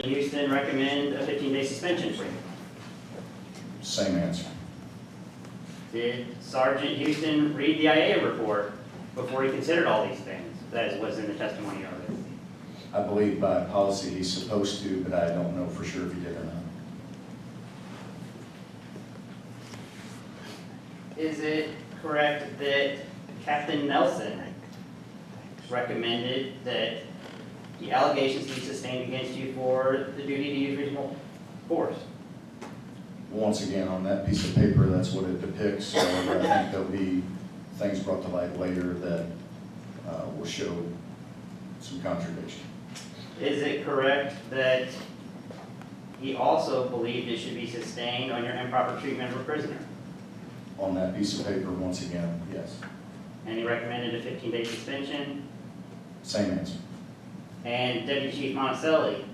Houston recommend a 15-day suspension for you? Same answer. Did Sergeant Houston read the IA report before he considered all these things? That was in the testimony earlier. I believe by policy he's supposed to, but I don't know for sure if he did or not. Is it correct that Captain Nelson recommended that the allegations be sustained against you for the duty to use reasonable force? Once again, on that piece of paper, that's what it depicts. However, I think there'll be things brought to light later that will show some contradiction. Is it correct that he also believed it should be sustained on your improper treatment of a prisoner? On that piece of paper, once again, yes. And he recommended a 15-day suspension? Same answer. And Deputy Chief Monticelli,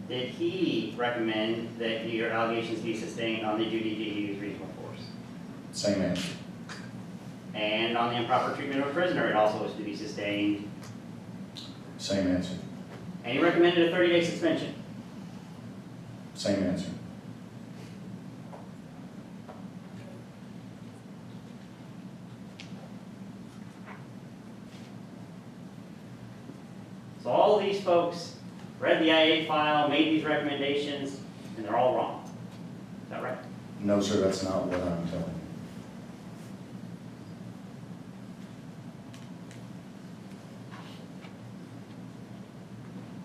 did he recommend that your allegations be sustained on the duty to use reasonable force? Same answer. And on the improper treatment of a prisoner, it also was to be sustained. Same answer. And he recommended a 30-day suspension. Same answer. So all of these folks read the IA file, made these recommendations, and they're all wrong. Is that right? No, sir, that's not what I'm telling you.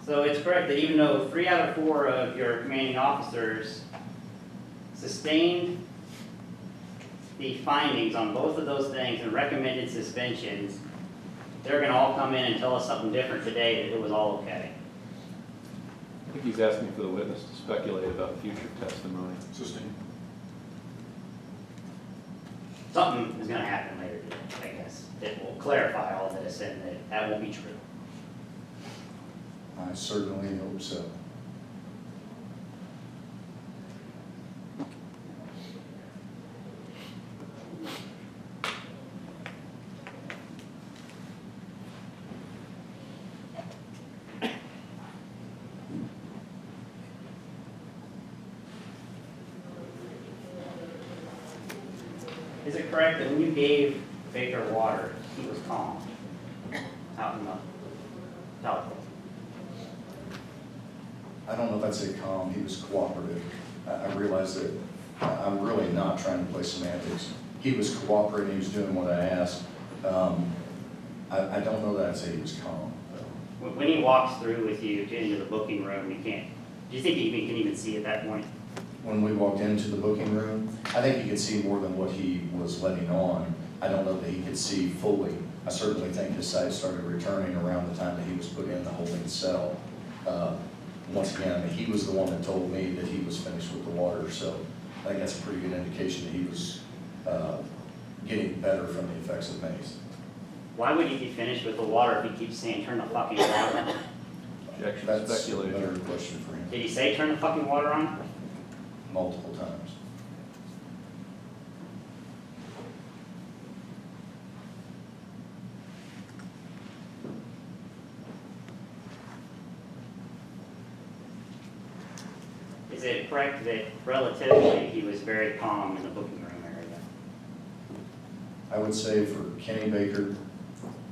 So it's correct that even though 3 out of 4 of your commanding officers sustained the findings on both of those things and recommended suspensions, they're going to all come in and tell us something different today, that it was all okay. I think he's asking for the witness to speculate about future testimony. Sustained. Something is going to happen later today, I guess, that will clarify all this and that won't be true. I certainly hope so. Is it correct that when you gave Baker water, he was calm out in the telephone? I don't know if I'd say calm, he was cooperative. I realize that I'm really not trying to play semantics. He was cooperating, he was doing what I asked. I don't know that I'd say he was calm, though. When he walks through with you into the booking room, you can't, do you think he can even see at that point? When we walked into the booking room, I think he could see more than what he was letting on. I don't know that he could see fully. I certainly think his sight started returning around the time that he was put in the holding cell. Once again, I mean, he was the one that told me that he was finished with the water, so I think that's a pretty good indication that he was getting better from the effects of mace. Why would he be finished with the water if he keeps saying, turn the fucking water on? Objection, That's a speculation. better question for him. Did he say, turn the fucking water on? Multiple times. Is it correct that relatively he was very calm in the booking room area? I would say for Kenny Baker,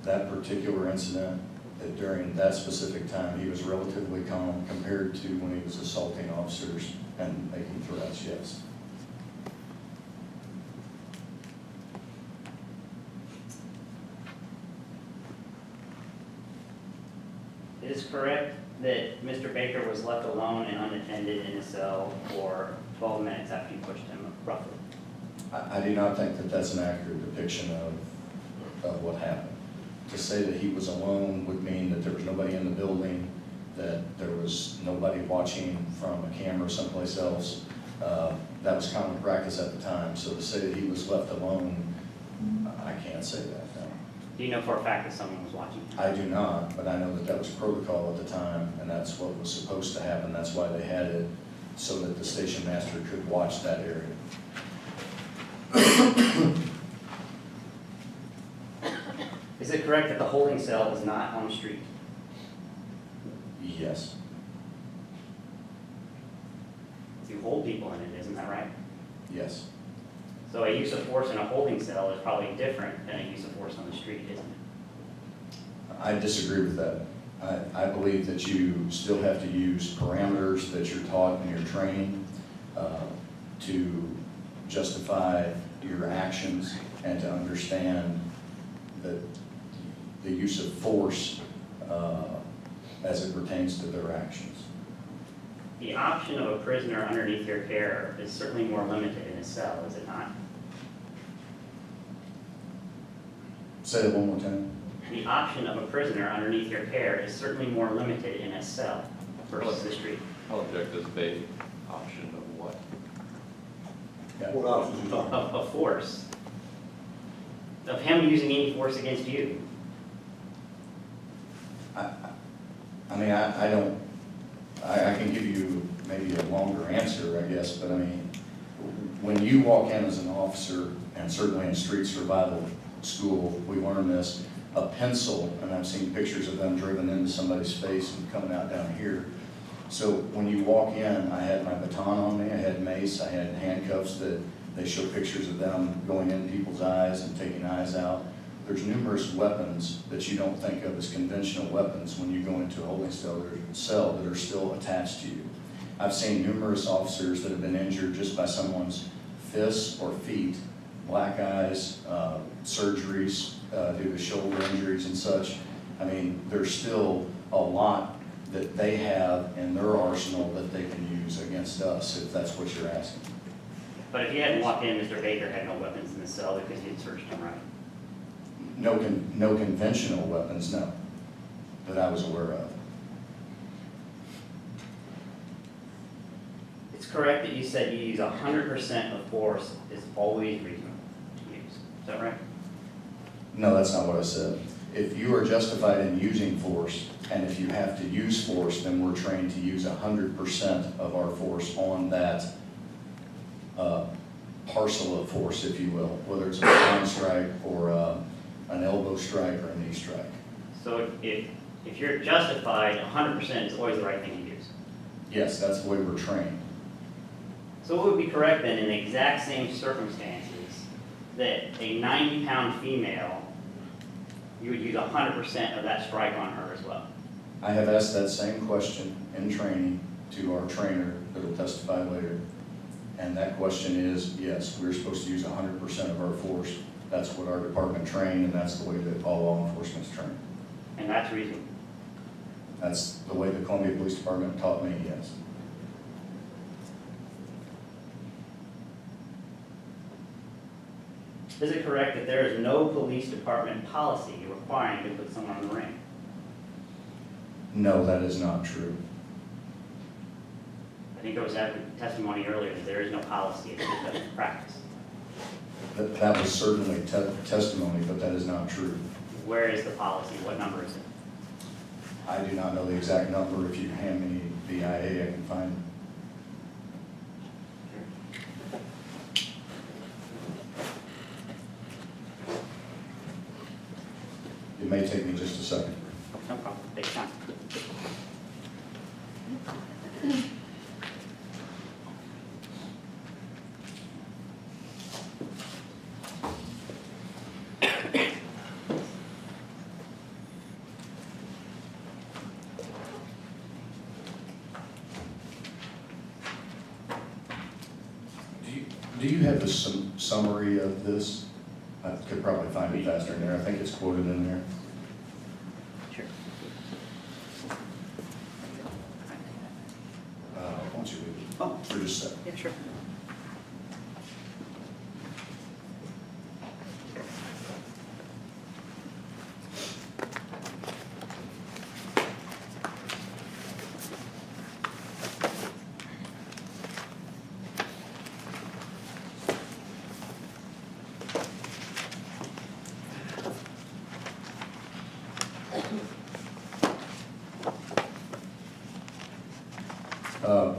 that particular incident, that during that specific time, he was relatively calm compared to when he was assaulting officers and making threats, yes. It is correct that Mr. Baker was left alone and unattended in his cell for 12 minutes after you pushed him, roughly. I do not think that that's an accurate depiction of what happened. To say that he was alone would mean that there was nobody in the building, that there was nobody watching from a camera someplace else. That was common practice at the time, so to say that he was left alone, I can't say that, no. Do you know for a fact that someone was watching? I do not, but I know that that was protocol at the time, and that's what was supposed to happen. That's why they had it, so that the station master could watch that area. Is it correct that the holding cell is not on the street? Yes. hold people in it, isn't that right? Yes. So a use of force in a holding cell is probably different than a use of force on the street, isn't it? I disagree with that. I believe that you still have to use parameters that you're taught in your training to justify your actions and to understand that the use of force as it pertains to their actions. The option of a prisoner underneath your care is certainly more limited in a cell, is it not? Say that one more time. The option of a prisoner underneath your care is certainly more limited in a cell versus the street. I'll object to this vague option of what? Yeah. What options are you talking about? Of force. Of him using any force against you. I mean, I don't, I can give you maybe a longer answer, I guess, but I mean, when you walk in as an officer, and certainly in street survival school, we learn this, a pencil, and I've seen pictures of them driven into somebody's face and coming out down here. So when you walk in, I had my baton on me, I had mace, I had handcuffs that they show pictures of them going in people's eyes and taking eyes out. There's numerous weapons that you don't think of as conventional weapons when you go into a holding cell that are still attached to you. I've seen numerous officers that have been injured just by someone's fists or feet, black eyes, surgeries due to shoulder injuries and such. I mean, there's still a lot that they have in their arsenal that they can use against us, if that's what you're asking. But if you hadn't walked in, Mr. Baker had no weapons in the cell because you'd searched him, right? No conventional weapons, no, that I was aware of. It's correct that you said you use 100% of force is always reasonable to use. Is that right? No, that's not what I said. If you are justified in using force, and if you have to use force, then we're trained to use 100% of our force on that parcel of force, if you will, whether it's a baton strike or an elbow strike or a knee strike. So if you're justified, 100% is always the right thing to use. Yes, that's the way we're trained. So it would be correct then, in the exact same circumstances, that a 90-pound female, you would use 100% of that strike on her as well? I have asked that same question in training to our trainer that will testify later. And that question is, yes, we're supposed to use 100% of our force. That's what our department trained, and that's the way that all law enforcement is trained. And that's reasonable. That's the way the Columbia Police Department taught me, yes. Is it correct that there is no police department policy requiring to put someone in the ring? No, that is not true. I think there was that testimony earlier that there is no policy, it's just a practice. That was certainly testimony, but that is not true. Where is the policy? What number is it? I do not know the exact number. If you hand me the IA, I can find it. It may take me just a second. No problem, take your time. Do you have the summary of this? I could probably find it faster in there. I think it's quoted in there. Sure. Why don't you read it? Oh, For just a second. yeah, sure.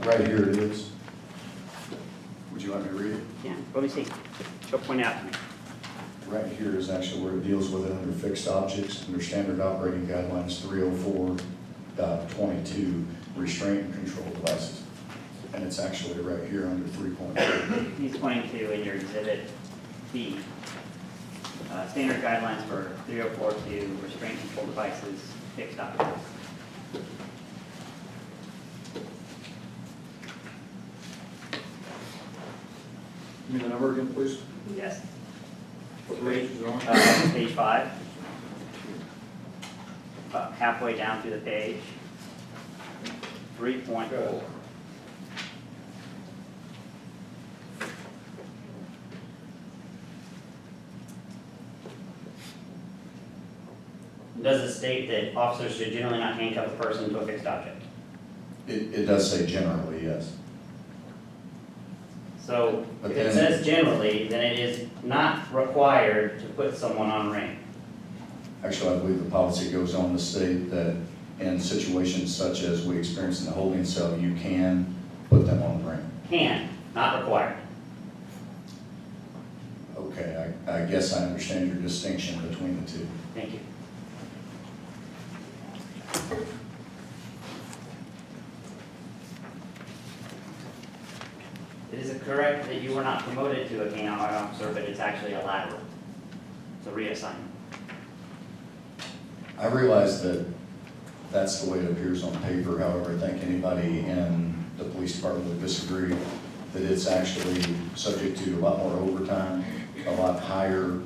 Right here it is. Would you like me to read it? Yeah, let me see. Go point it out to me. Right here is actually where it deals with it under fixed objects, under standard operating guidelines 304.22, restraint and control devices. And it's actually right here under 3.3. He's pointing to in your exhibit B, standard guidelines for 3042 restraint control devices, fixed objects. Give me the number again, please. Yes. What page is it on? Page 5. About halfway down through the page. 3.4. Does it state that officers should generally not handcuff a person to a fixed object? It does say generally, yes. So But if it then- says generally, then it is not required to put someone on ring. Actually, I believe the policy goes on to state that in situations such as we experienced in the holding cell, you can put them on the ring. Can, not required. Okay, I guess I understand your distinction between the two. Thank you. Is it correct that you were not promoted to a canine officer, but it's actually a lateral? It's a reassignment. I realize that that's the way it appears on paper, however, I think anybody in the police department would disagree that it's actually subject to a lot more overtime, a lot higher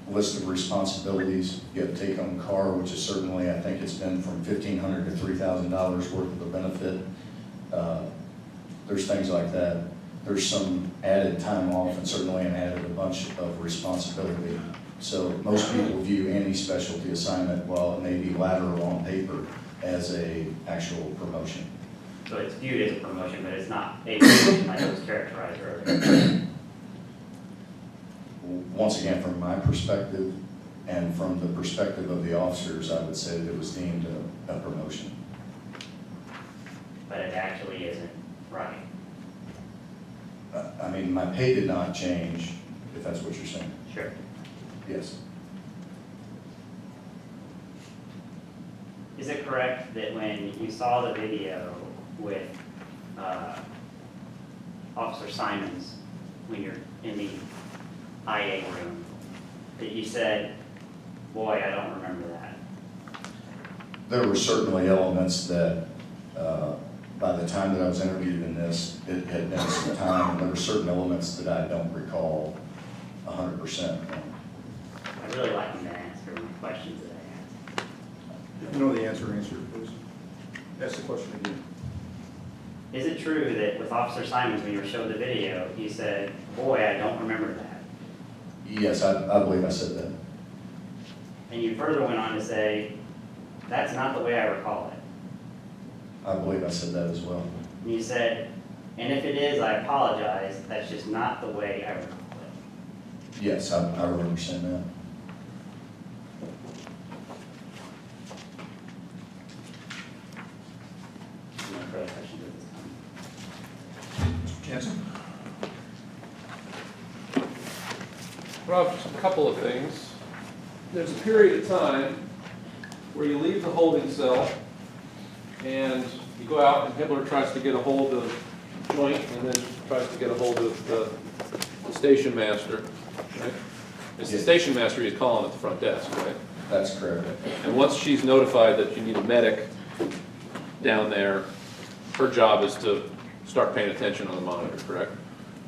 list of responsibilities. You have to take on car, which is certainly, I think it's been from $1,500 to $3,000 worth of a benefit. There's things like that. There's some added time off and certainly an added a bunch of responsibility. So most people view any specialty assignment, while it may be lateral on paper, as a actual promotion. So it's viewed as a promotion, but it's not a promotion like it was characterized earlier. Once again, from my perspective and from the perspective of the officers, I would say that it was deemed a promotion. But it actually isn't right. I mean, my pay did not change, if that's what you're saying. Sure. Yes. Is it correct that when you saw the video with Officer Simons, when you're in the IA room, that you said, boy, I don't remember that? There were certainly elements that, by the time that I was interviewed in this, it had been some time, and there were certain elements that I don't recall 100%. I really like you to answer my questions that I asked. If you know the answer, answer it, please. Ask the question again. Is it true that with Officer Simons, when you were showed the video, you said, boy, I don't remember that? Yes, I believe I said that. And you further went on to say, that's not the way I recall it. I believe I said that as well. And you said, and if it is, I apologize, that's just not the way I recall it. Yes, I remember saying that. No further questions at this time. Jansen? Rob, just a couple of things. There's a period of time where you leave the holding cell and you go out and Hitler tries to get a hold of Joint and then tries to get a hold of the station master, right? It's the Yes. station master he's calling at the front desk, right? That's correct. And once she's notified that you need a medic down there, her job is to start paying attention on the monitor, correct?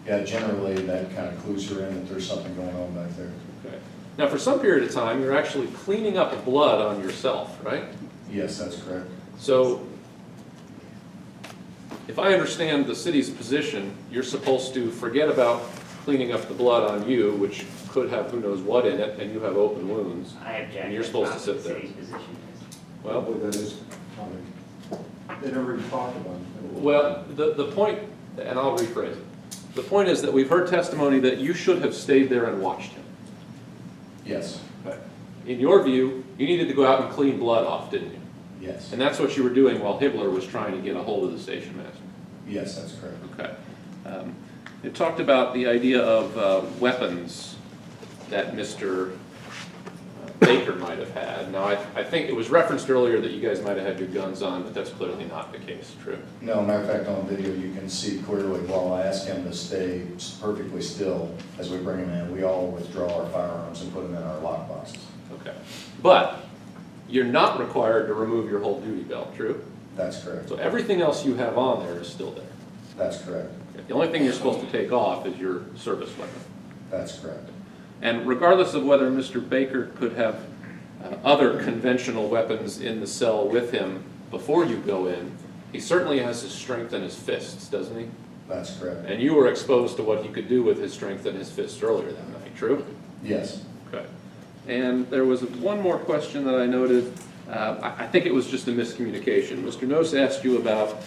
Yeah, generally that kind of clues her in that there's something going on back there. Okay. Now, for some period of time, you're actually cleaning up blood on yourself, right? Yes, that's correct. So, if I understand the city's position, you're supposed to forget about cleaning up the blood on you, which could have who knows what in it, and you have open wounds. I object. And you're supposed to That's not sit what there. the city's position is. Well, that is common. They never even talked about it. well, the point, and I'll rephrase it. The point is that we've heard testimony that you should have stayed there and watched him. Yes, In your view, you needed to go out and clean blood off, didn't you? yes, And that's what you were doing while Hibbler was trying to get a hold of the station master. yes, that's correct. Okay. It talked about the idea of weapons that Mr. Baker might have had. Now, I think it was referenced earlier that you guys might have had your guns on, but that's clearly not the case, true? No, matter of fact, on video, you can see clearly while I ask him to stay perfectly still as we bring him in, we all withdraw our firearms and put them in our lock boxes. Okay. But you're not required to remove your whole duty belt, true? That's correct. So everything else you have on there is still there. That's correct. The only thing you're supposed to take off is your service weapon. That's correct. And regardless of whether Mr. Baker could have other conventional weapons in the cell with him before you go in, he certainly has his strength in his fists, doesn't he? That's correct. And you were exposed to what he could do with his strength in his fists earlier that night, true? Yes. Okay. And there was one more question that I noted. I think it was just a miscommunication. Mr. Nose asked you about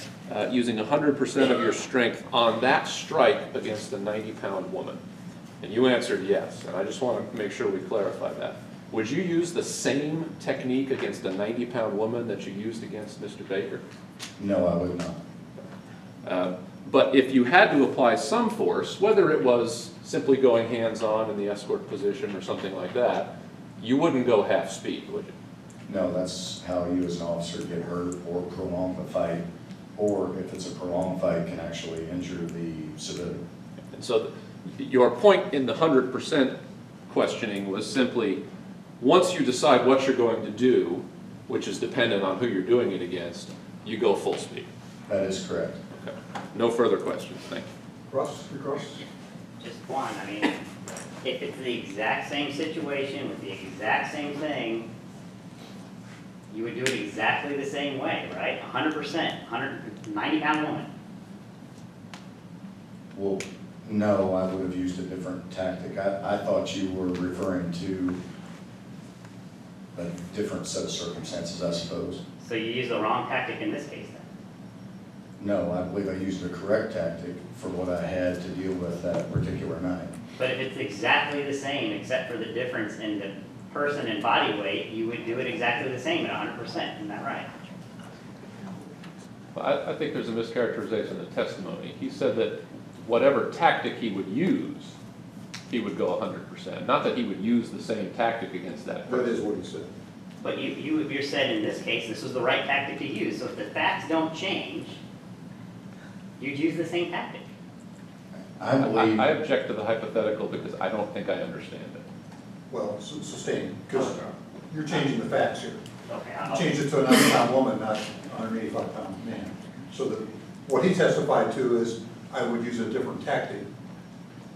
using 100% of your strength on that strike against a 90-pound woman. And you answered yes, and I just want to make sure we clarify that. Would you use the same technique against a 90-pound woman that you used against Mr. Baker? No, I would not. But if you had to apply some force, whether it was simply going hands-on in the escort position or something like that, you wouldn't go half speed, would you? No, that's how you as an officer get hurt or prolong the fight, or if it's a prolonged fight, can actually injure the civilian. And so your point in the 100% questioning was simply, once you decide what you're going to do, which is dependent on who you're doing it against, you go full speed. That is correct. Okay. No further questions, thank you. Russ, your question? Just one, I mean, if it's the exact same situation with the exact same thing, you would do it exactly the same way, right? 100%, 190-pound woman. Well, no, I would have used a different tactic. I thought you were referring to a different set of circumstances, I suppose. So you use the wrong tactic in this case then? No, I believe I used the correct tactic for what I had to deal with that particular night. But if it's exactly the same, except for the difference in the person and body weight, you would do it exactly the same at 100%, isn't that right? Well, I think there's a mischaracterization of the testimony. He said that whatever tactic he would use, he would go 100%. Not that he would use the same tactic against that person. That is what he said. But you said in this case, this was the right tactic to use. So if the facts don't change, you'd use the same tactic. I believe, I object to the hypothetical because I don't think I understand it. Well, sustain, because you're changing the facts here. Okay, You changed it to a 90-pound woman, not a 185-pound man. So that, what he testified to is, I would use a different tactic.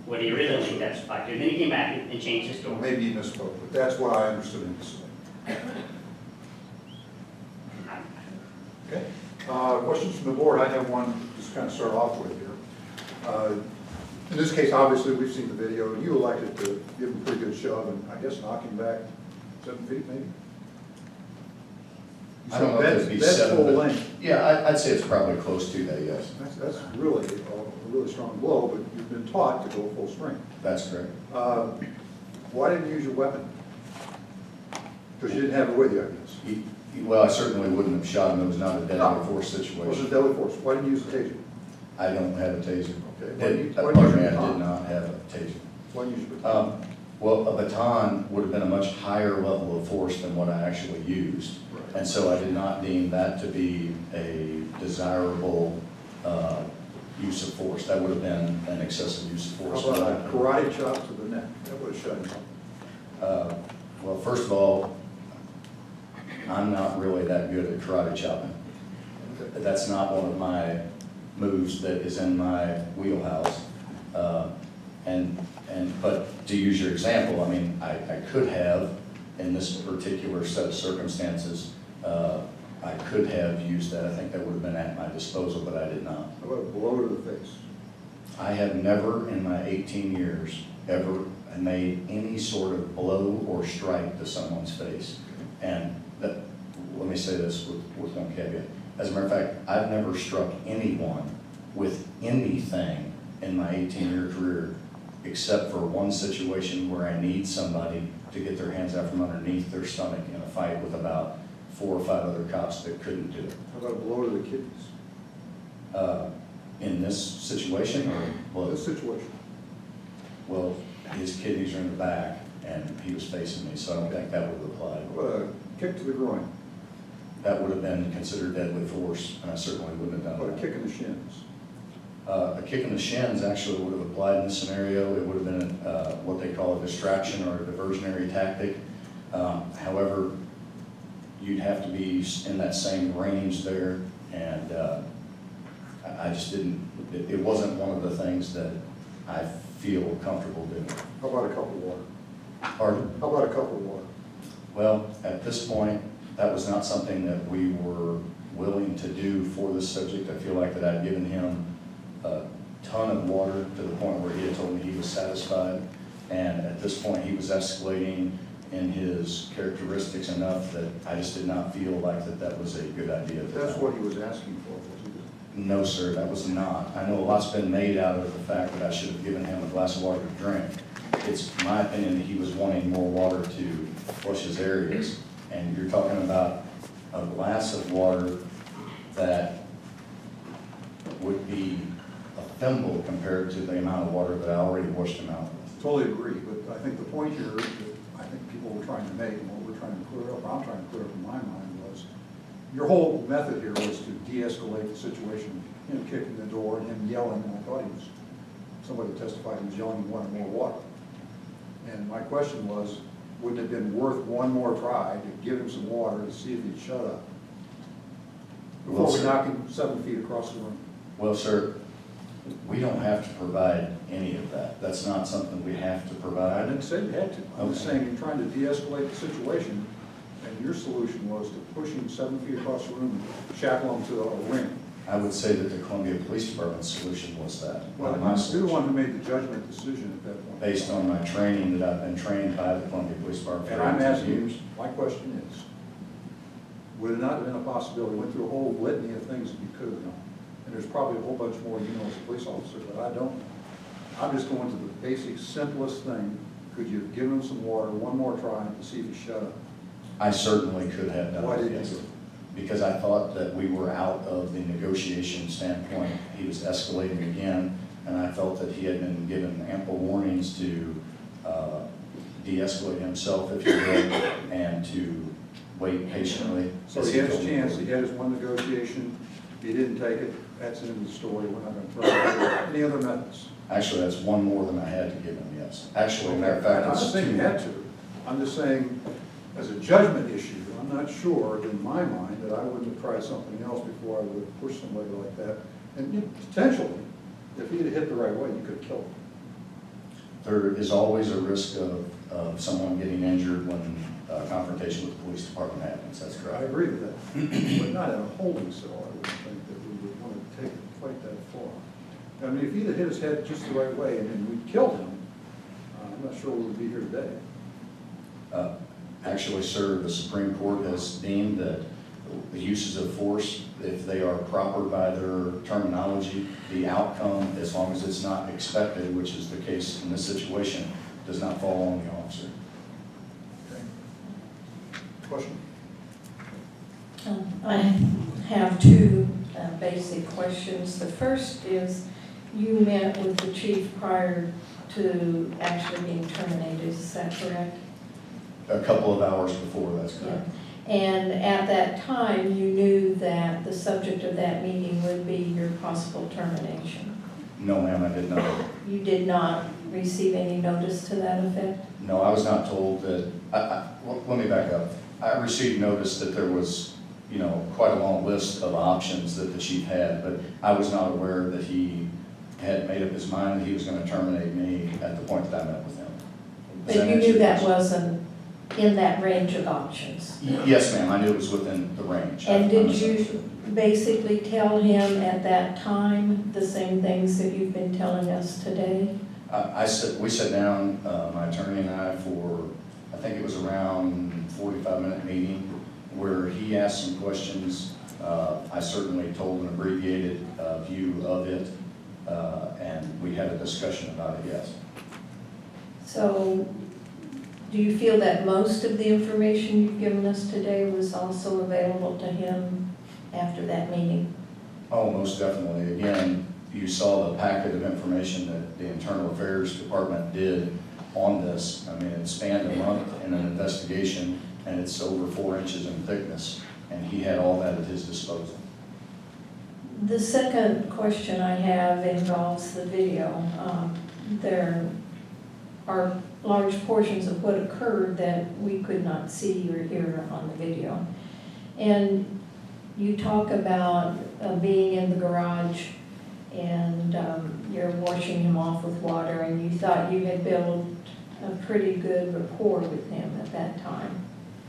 what he originally testified to, then he came back and changed his So story. maybe he misspoke, but that's what I understood him to say. Okay. Questions from the board? I have one, just kind of start off with here. In this case, obviously, we've seen the video. You elected to give him a pretty good shove and I guess knock him back 7 feet maybe? I don't know if it'd be That's 7, full but length. yeah, I'd say it's probably close to that, yes. That's really a really strong blow, but you've been taught to go full strength. That's correct. Why didn't you use your weapon? Because you didn't have it with you, I guess. Well, I certainly wouldn't have shot him. It was not a deadly No. force It was a situation. deadly force. Why didn't you use the taser? I don't have a taser. Okay. Pardon me, I did not have a taser. Why didn't you use your Well, a baton would have been a much higher level of force than what I actually used. Right. And so I did not deem that to be a desirable use of force. That would have been an excessive use of force. How about a karate chop to the neck? That would have shut him up. Well, first of all, I'm not really that good at karate chopping. Okay. That's not one of my moves that is in my wheelhouse. But to use your example, I mean, I could have, in this particular set of circumstances, I could have used that. I think that would have been at my disposal, but I did not. How about a blow to the face? I have never in my 18 years ever made any sort of blow or strike to someone's face. And let me say this with one caveat. As a matter of fact, I've never struck anyone with anything in my 18-year career except for one situation where I need somebody to get their hands out from underneath their stomach in a fight with about 4 or 5 other cops that couldn't do it. How about a blow to the kidneys? In this situation, or, This situation. well, his kidneys are in the back. and he was facing me, so I don't think that would have applied. What about a kick to the groin? That would have been considered deadly force, and I certainly wouldn't have What done a that. kick in the shins? A kick in the shins actually would have applied in this scenario. It would have been what they call a distraction or a diversionary tactic. However, you'd have to be in that same range there, and I just didn't, it wasn't one of the things that I feel comfortable doing. How about a cup of water? Pardon? How about a cup of water? Well, at this point, that was not something that we were willing to do for this subject. I feel like that I'd given him a ton of water to the point where he had told me he was satisfied. And at this point, he was escalating in his characteristics enough that I just did not feel like that was a good idea. at the That's time. what he was asking for, wasn't it? No, sir, that was not. I know a lot's been made out of the fact that I should have given him a glass of water to drink. It's my opinion that he was wanting more water to flush his areas. And you're talking about a glass of water that would be a thimble compared to the amount of water that I already washed him out with. Totally agree, but I think the point here that I think people were trying to make, and what we're trying to clear up, I'm trying to clear up in my mind was, your whole method here was to de-escalate the situation, him kicking the door and him yelling, and I thought he was, somebody testified he was yelling he wanted more water. And my question was, wouldn't it have been worth one more try to give him some water to see if he'd shut up? Before Well, we sir. knock him 7 feet across the room. Well, sir, we don't have to provide any of that. That's not something we have to I provide. didn't say you had to. I'm just Okay. saying you're trying to de-escalate the situation, and your solution was to push him 7 feet across the room and shackle him to a ring. I would say that the Columbia Police Department's solution was that, Well, not my you're the solution. one who made the judgment decision at that point. Based on my training that I've been trained by the Columbia Police Department for And I'm 18 asking you, years. my question is, would it not have been a possibility, went through a whole litany of things that you could have done, and there's probably a whole bunch more you know as a police officer, but I don't know. I'm just going to the basic, simplest thing, could you have given him some water, one more try, to see if he shut up? I certainly could have done Why it, didn't yes. you do it? Because I thought that we were out of the negotiation standpoint. He was escalating again, and I felt that he had been given ample warnings to de-escalate himself, if you will, and to wait patiently. So as he had his told me chance, to. he had his one negotiation, he didn't take it, that's the end of the story, we're not gonna throw it out. Any other methods? Actually, that's one more than I had to give him, yes. Actually, matter of fact, I'm not it's saying you two. had to, I'm just saying, as a judgment issue, I'm not sure in my mind that I wouldn't have tried something else before I would have pushed somebody like that. And potentially, if he had hit the right way, you could have killed him. There is always a risk of someone getting injured when a confrontation with the police department happens, that's I correct. agree with that, but not in a holding cell, I wouldn't think that we would want to take it quite that far. I mean, if he'd have hit his head just the right way and then we killed him, I'm not sure we would be here today. Actually, sir, the Supreme Court has deemed that the uses of force, if they are proper by their terminology, the outcome, as long as it's not expected, which is the case in this situation, does not fall on the officer. Okay. Question? I have two basic questions. The first is, you met with the chief prior to actually being terminated, is that correct? A couple of hours before, that's correct. And at that time, you knew that the subject of that meeting would be your possible termination. No, ma'am, I did not. You did not receive any notice to that effect? No, I was not told that, well, let me back up. I received notice that there was, quite a long list of options that the chief had, but I was not aware that he had made up his mind that he was going to terminate me at the point that I met with him. Does But you answer knew your that question? wasn't in that range of options? Yes, ma'am, I knew it was within the range. And I did misunderstood. you basically tell him at that time the same things that you've been telling us today? We sat down, my attorney and I, for, I think it was around 45-minute meeting, where he asked some questions. I certainly told an abbreviated view of it, and we had a discussion about it, yes. So, do you feel that most of the information you've given us today was also available to him after that meeting? Oh, most definitely. Again, you saw the packet of information that the Internal Affairs Department did on this. I mean, it spanned a month in an investigation, and it's over 4 inches in thickness, and he had all that at his disposal. The second question I have involves the video. There are large portions of what occurred that we could not see or hear on the video. And you talk about being in the garage and you're washing him off with water, and you thought you had built a pretty good rapport with him at that time.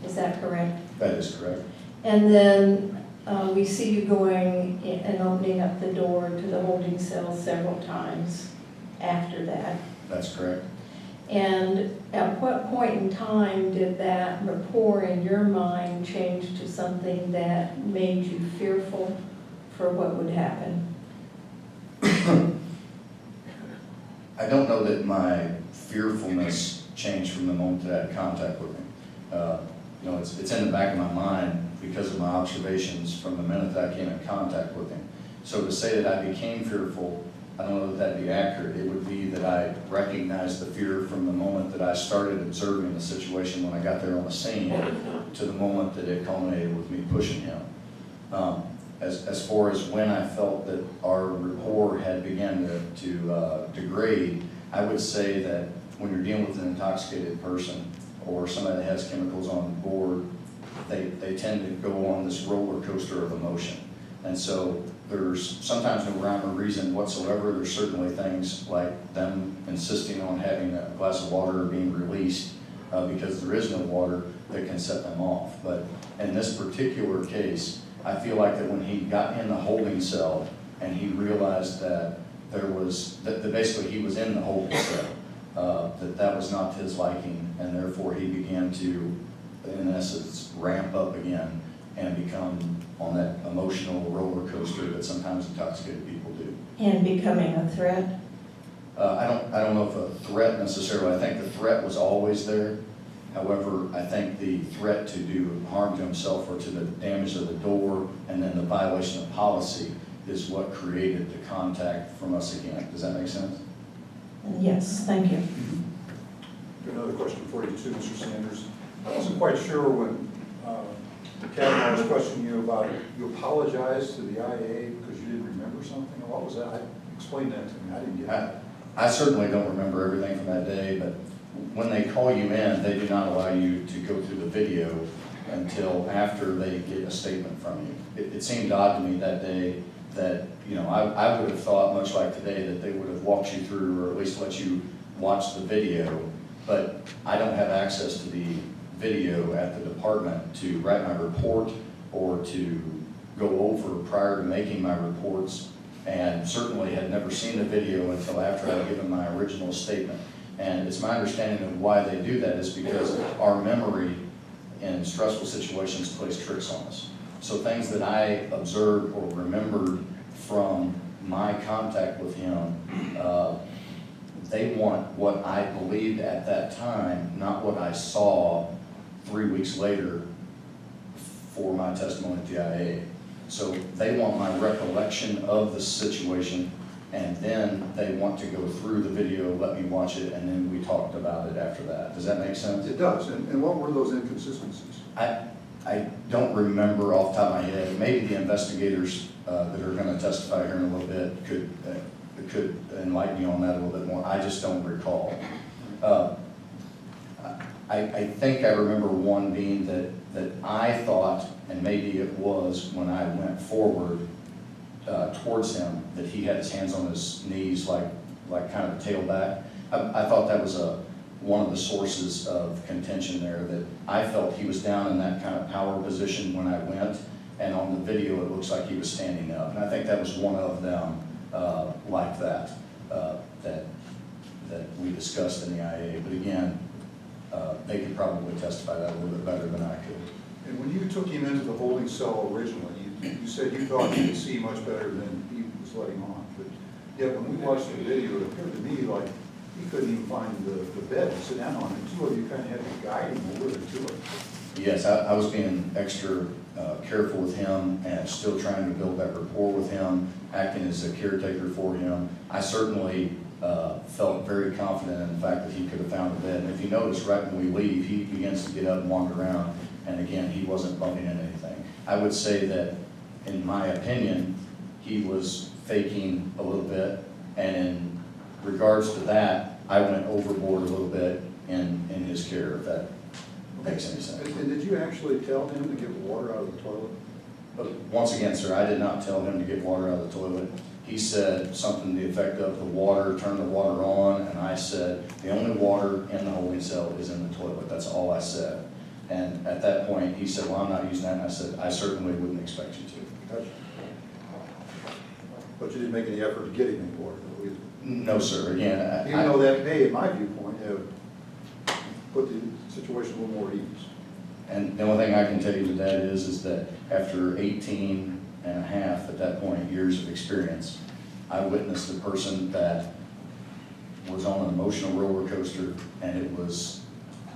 Is that correct? That is correct. And then we see you going and opening up the door to the holding cell several times after that. That's correct. And at what point in time did that rapport in your mind change to something that made you fearful for what would happen? I don't know that my fearfulness changed from the moment that I had contact with him. You know, it's in the back of my mind because of my observations from the minute that I came in contact with him. So to say that I became fearful, I don't know that that'd be accurate. It would be that I recognized the fear from the moment that I started observing the situation when I got there on the scene to the moment that it culminated with me pushing him. As far as when I felt that our rapport had begun to degrade, I would say that when you're dealing with an intoxicated person or somebody that has chemicals on board, they tend to go on this roller coaster of emotion. And so there's sometimes no rhyme or reason whatsoever. There's certainly things like them insisting on having a glass of water or being released because there is no water that can set them off. But in this particular case, I feel like that when he got in the holding cell and he realized that there was, that basically he was in the holding cell, that was not to his liking, and therefore he began to, in essence, ramp up again and become on that emotional roller coaster that sometimes intoxicated people do. And becoming a threat? I don't know if a threat necessarily. I think the threat was always there. However, I think the threat to do harm to himself or to the damage of the door and then the violation of policy is what created the contact from us again. Does that make sense? Yes, thank you. Another question for you too, Mr. Sanders. I wasn't quite sure when Kavanaugh was questioning you about it. You apologized to the IA because you didn't remember something? What was that? Explain that to me. I didn't get that. I certainly don't remember everything from that day, but when they call you in, they do not allow you to go through the video until after they get a statement from you. It seemed odd to me that day that, you know, I would have thought, much like today, that they would have walked you through or at least let you watch the video, but I don't have access to the video at the department to write my report or to go over prior to making my reports, and certainly had never seen the video until after I had given my original statement. And it's my understanding of why they do that is because our memory in stressful situations plays tricks on us. So things that I observed or remembered from my contact with him, they want what I believed at that time, not what I saw 3 weeks later for my testimony at the IA. So they want my recollection of the situation, and then they want to go through the video, let me watch it, and then we talked about it after that. Does that make sense? It does. And what were those inconsistencies? I don't remember off the top of my head. Maybe the investigators that are going to testify here in a little bit could enlighten me on that a little bit more. I just don't recall. I think I remember one being that I thought, and maybe it was when I went forward towards him, that he had his hands on his knees like kind of a tailback. I thought that was one of the sources of contention there, that I felt he was down in that kind of power position when I went, and on the video it looks like he was standing up. And I think that was one of them like that we discussed in the IA. But again, they could probably testify that a little bit better than I could. And when you took him into the holding cell originally, you said you thought you could see much better than he was letting on. But yet when we watched the video, it appeared to me like he couldn't even find the bed to sit down on. And two of you kind of had to guide him over to it. Yes, I was being extra careful with him and still trying to build that rapport with him, acting as a caretaker for him. I certainly felt very confident in the fact that he could have found a bed. And if you notice, right when we leave, he begins to get up and wander around, and again, he wasn't bumping into anything. I would say that, in my opinion, he was faking a little bit, and in regards to that, I went overboard a little bit in his care, if that makes any sense. And did you actually tell him to get water out of the toilet? But once again, sir, I did not tell him to get water out of the toilet. He said something to the effect of the water, turn the water on, and I said, the only water in the holding cell is in the toilet. That's all I said. And at that point, he said, well, I'm not using that, and I said, I certainly wouldn't expect you to. Gotcha. But you didn't make any effort to get him any water, though, either? No, sir, again, Even though that may, in my viewpoint, have put the situation a little more at ease. and the only thing I can tell you with that is that after 18 and a half, at that point, years of experience, I witnessed a person that was on an emotional roller coaster, and it was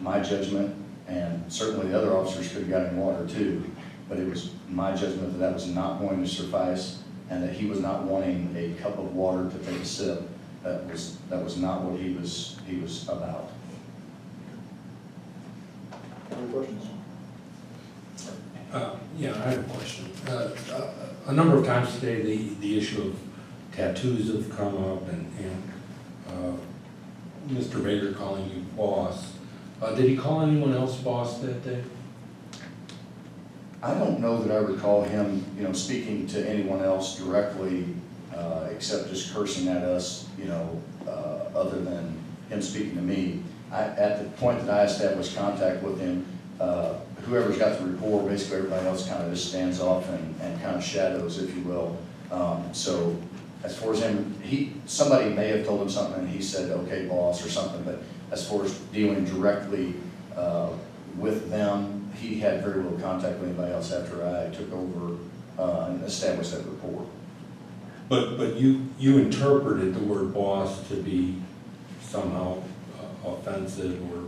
my judgment, and certainly the other officers could have gotten water too, but it was my judgment that that was not going to suffice, and that he was not wanting a cup of water to take a sip. That was not what he was about. Any questions? Yeah, I have a question. A number of times today, the issue of tattoos have come up, and Mr. Baker calling you boss. Did he call anyone else boss that day? I don't know that I recall him, speaking to anyone else directly, except just cursing at us, other than him speaking to me. At the point that I established contact with him, whoever's got the rapport, basically everybody else kind of just stands off and kind of shadows, if you will. So as far as him, somebody may have told him something and he said, okay, boss, or something, but as far as dealing directly with them, he had very little contact with anybody else after I took over and established that rapport. But you interpreted the word boss to be somehow offensive or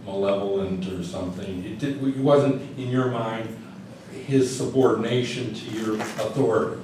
malevolent or something. It wasn't, in your mind, his subordination to your authority.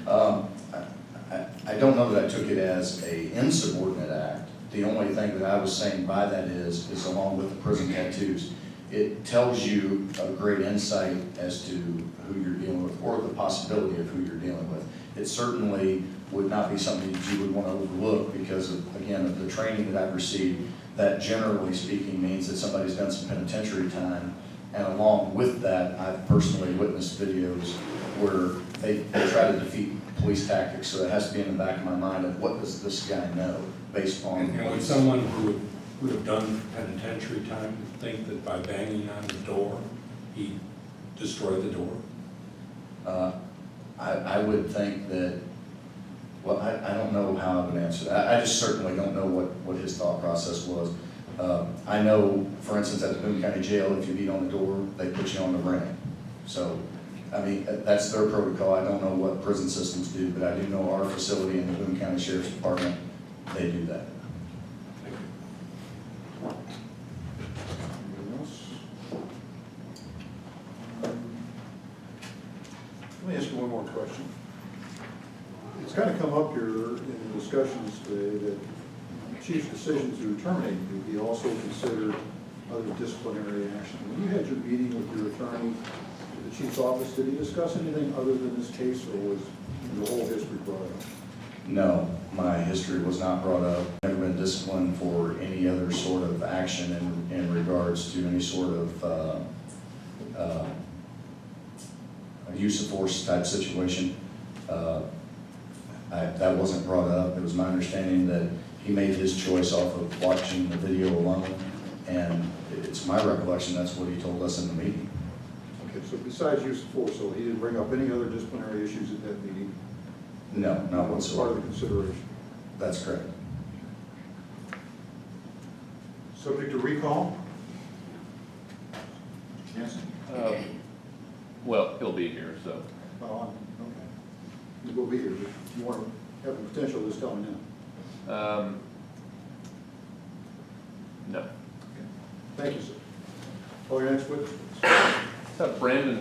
I don't know that I took it as a insubordinate act. The only thing that I was saying by that is along with the prison tattoos, it tells you a great insight as to who you're dealing with, or the possibility of who you're dealing with. It certainly would not be something that you would want to overlook because of, again, of the training that I've received. That generally speaking means that somebody's done some penitentiary time, and along with that, I've personally witnessed videos where they try to defeat police tactics, so it has to be in the back of my mind of what does this guy know based on. And would someone who would have done penitentiary time think that by banging on the door, he destroyed the door? I would think that, well, I don't know how I would answer that. I just certainly don't know what his thought process was. I know, for instance, at the Boone County Jail, if you beat on the door, they put you on the ring. So, I mean, that's their protocol. I don't know what prison systems do, but I do know our facility in the Boone County Sheriff's Department, they do that. Anything else? Let me ask you one more question. It's kind of come up here in the discussions today that the chief's decision to terminate you be also considered other disciplinary action. When you had your meeting with your attorney at the chief's office, did he discuss anything other than this case, or was the whole history brought up? No, my history was not brought up. Never been disciplined for any other sort of action in regards to any sort of use of force type situation. That wasn't brought up. It was my understanding that he made his choice off of watching the video alone, and it's my recollection that's what he told us in the meeting. Okay, so besides use of force, so he didn't bring up any other disciplinary issues at that meeting? No, not Part of whatsoever. the consideration. That's correct. Subject to recall? Yes? Well, he'll be here, so. Oh, okay. He will be here, but you want to have the potential of this telling him. No. Thank you, sir. Call your next witness. Is that Brandon